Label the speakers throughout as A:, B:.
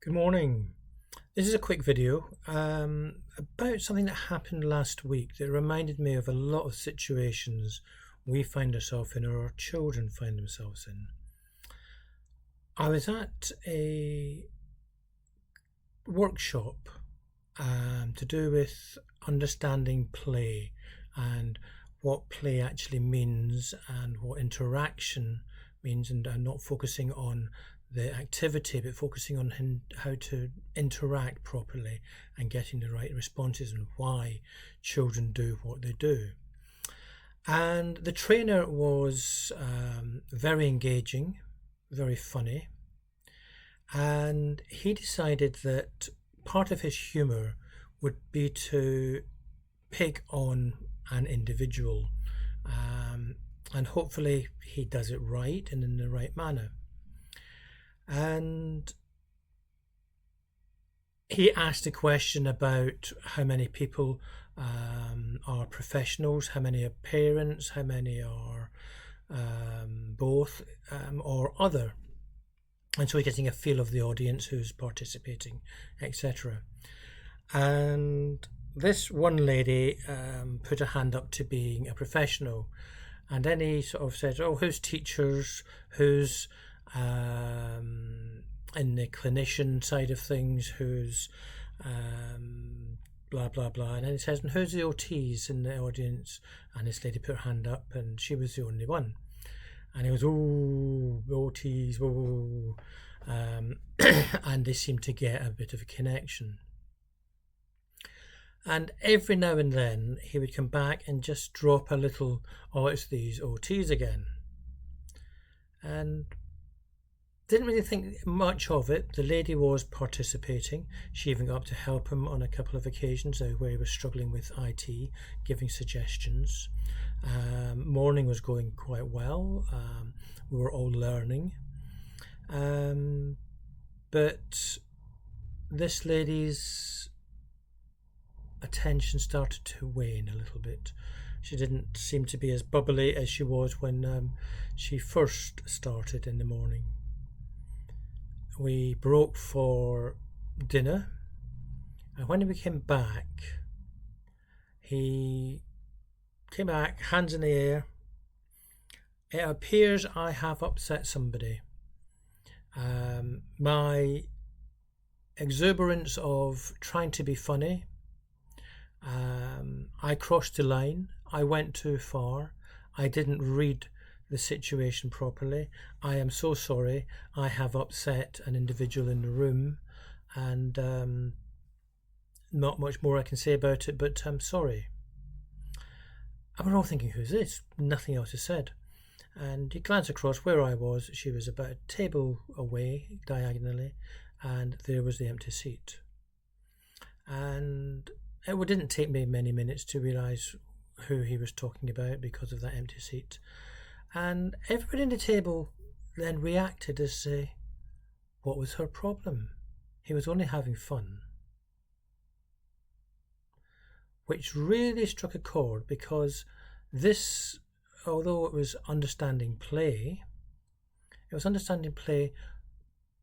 A: Good morning. This is a quick video about something that happened last week that reminded me of a lot of situations we find ourselves in or our children find themselves in. I was at a workshop to do with understanding play and what play actually means and what interaction means, and not focusing on the activity but focusing on how to interact properly and getting the right responses and why children do what they do. And the trainer was very engaging, very funny, and he decided that part of his humour would be to pick on an individual, and hopefully he does it right and in the right manner. And he asked a question about how many people are professionals, how many are parents, how many are both or other. And so he's getting a feel of the audience who's participating, etc. And this one lady put her hand up to being a professional, and then he sort of said, "Oh, who's teachers? Who's in the clinician side of things? Who's blah blah blah?" And then he says, "And who's the OTs in the audience?" And this lady put her hand up, and she was the only one. And he was, "Oh, OTs, whoa," and they seemed to get a bit of a connection. And every now and then he would come back and just drop a little, "Oh, it's these OTs again," and didn't really think much of it. The lady was participating. She even got up to help him on a couple of occasions where he was struggling with IT, giving suggestions. Morning was going quite well. We were all learning. But this lady's attention started to wane a little bit. She didn't seem to be as bubbly as she was when she first started in the morning. We broke for dinner, and when we came back, he came back, hands in the air. "It appears I have upset somebody. My exuberance of trying to be funny, I crossed the line. I went too far. I didn't read the situation properly. I am so sorry. I have upset an individual in the room, and not much more I can say about it, but I'm sorry." And we're all thinking, "Who's this?" Nothing else is said. And he glanced across where I was. She was about a table away diagonally, and there was the empty seat. And it didn't take me many minutes to realise who he was talking about because of that empty seat. And everybody in the table then reacted as say, what was her problem? He was only having fun. Which really struck a chord, because this, although it was understanding play, it was understanding play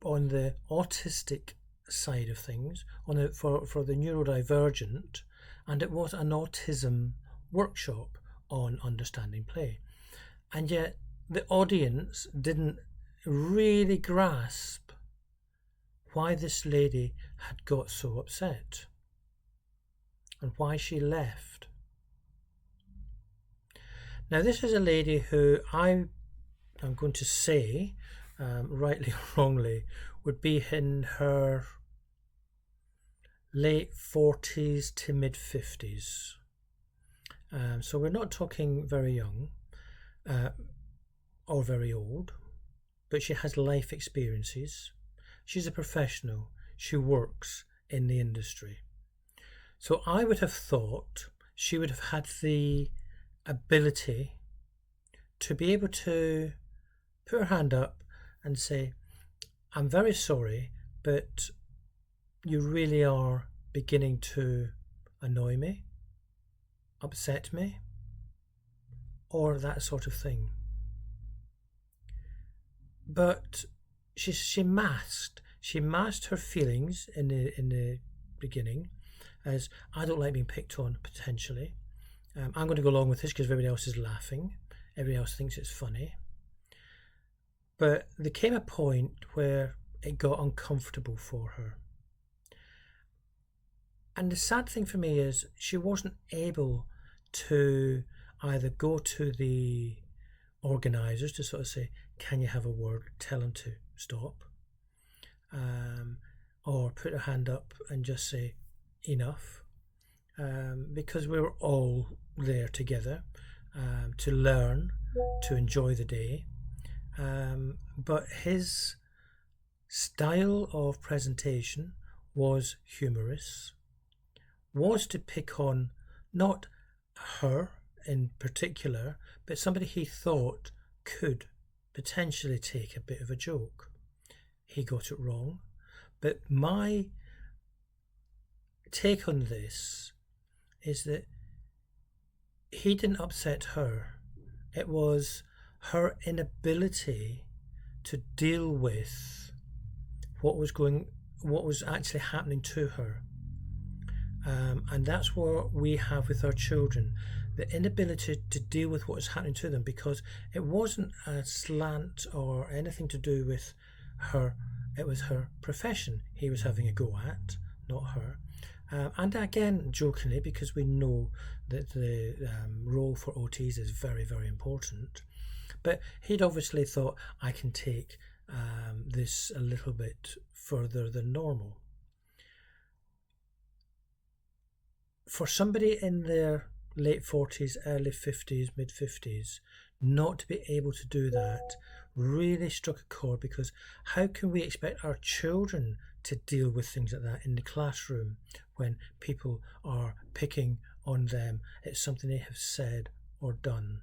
A: on the autistic side of things, for the neurodivergent, and it was an autism workshop on understanding play. And yet the audience didn't really grasp why this lady had got so upset and why she left. Now, this is a lady who I'm going to say, rightly or wrongly, would be in her late 40s to mid 50s. So we're not talking very young or very old, but she has life experiences. She's a professional. She works in the industry. So I would have thought she would have had the ability to be able to put her hand up and say, "I'm very sorry, but you really are beginning to annoy me, upset me," or that sort of thing. But she masked, She masked her feelings in the beginning as, I don't like being picked on, potentially. I'm going to go along with this because everybody else is laughing. Everybody else thinks it's funny. But there came a point where it got uncomfortable for her. And the sad thing for me is she wasn't able to either go to the organisers to sort of say, can you have a word, tell them to stop, or put her hand up and just say enough, because we were all there together to learn, to enjoy the day. But his style of presentation was humorous, was to pick on not her in particular, but somebody he thought could potentially take a bit of a joke. He got it wrong. But my take on this is that he didn't upset her. It was her inability to deal with what was actually happening to her. And that's what we have with our children, the inability to deal with what is happening to them, because it wasn't a slant or anything to do with her. It was her profession he was having a go at, not her. And again, jokingly, because we know that the role for OTs is very, very important. But he'd obviously thought, I can take this a little bit further than normal. For somebody in their late 40s, early 50s, mid 50s, not to be able to do that really struck a chord, because how can we expect our children to deal with things like that in the classroom when people are picking on them? It's something they have said or done,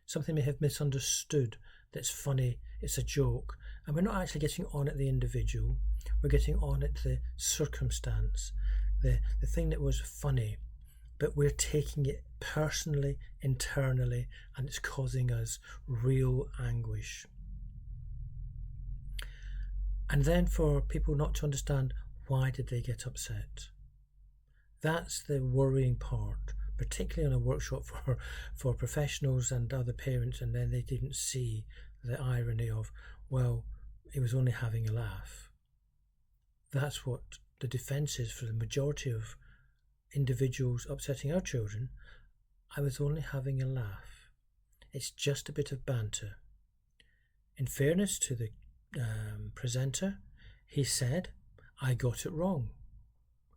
A: something they have misunderstood that's funny, it's a joke, and we're not actually getting on at the individual, we're getting on at the circumstance, the thing that was funny, but we're taking it personally, internally, and it's causing us real anguish. And then for people not to understand, why did they get upset? That's the worrying part, particularly on a workshop for professionals and other parents, and then they didn't see the irony of, well, he was only having a laugh. That's what the defence is for the majority of individuals upsetting our children. I was only having a laugh. It's just a bit of banter. In fairness to the presenter, he said, I got it wrong.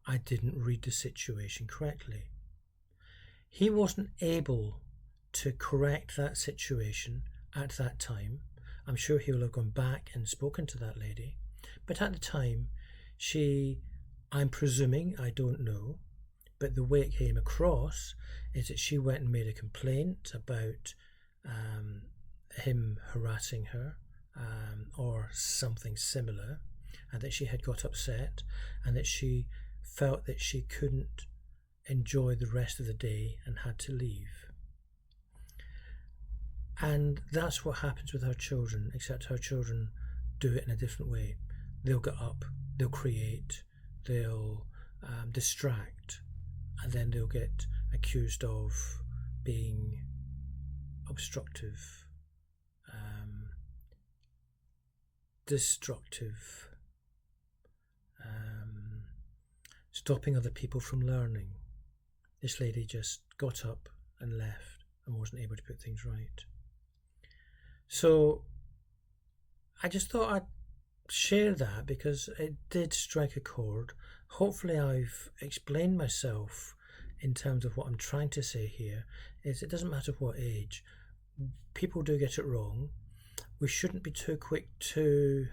A: I didn't read the situation correctly. He wasn't able to correct that situation at that time. I'm sure he will have gone back and spoken to that lady. But at the time, I'm presuming, I don't know, but the way it came across is that she went and made a complaint about him harassing her or something similar, and that she had got upset and that she felt that she couldn't enjoy the rest of the day and had to leave. And that's what happens with our children, except our children do it in a different way. They'll get up, they'll create, they'll distract, and then they'll get accused of being obstructive, destructive, stopping other people from learning. This lady just got up and left and wasn't able to put things right. So I just thought I'd share that because it did strike a chord. Hopefully I've explained myself in terms of what I'm trying to say here. Is it doesn't matter what age, people do get it wrong. We shouldn't be too quick to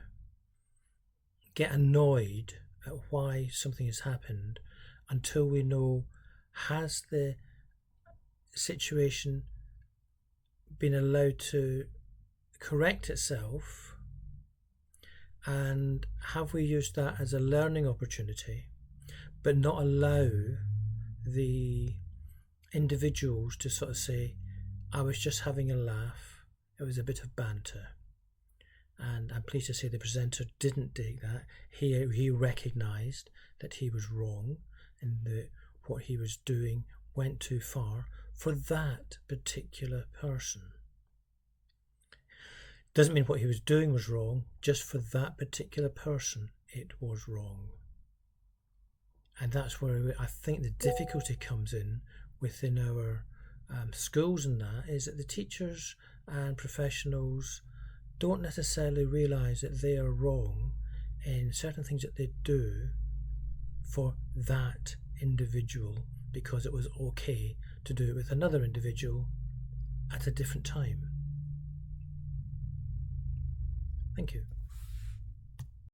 A: get annoyed at why something has happened until we know, has the situation been allowed to correct itself, and have we used that as a learning opportunity, but not allow the individuals to sort of say, I was just having a laugh, it was a bit of banter, and I'm pleased to say the presenter didn't take that. He recognised that he was wrong and that what he was doing went too far for that particular person. Doesn't mean what he was doing was wrong, just for that particular person it was wrong. And that's where I think the difficulty comes in within our schools, and that is that the teachers and professionals don't necessarily realise that they are wrong in certain things that they do for that individual, because it was okay to do it with another individual at a different time. Thank you.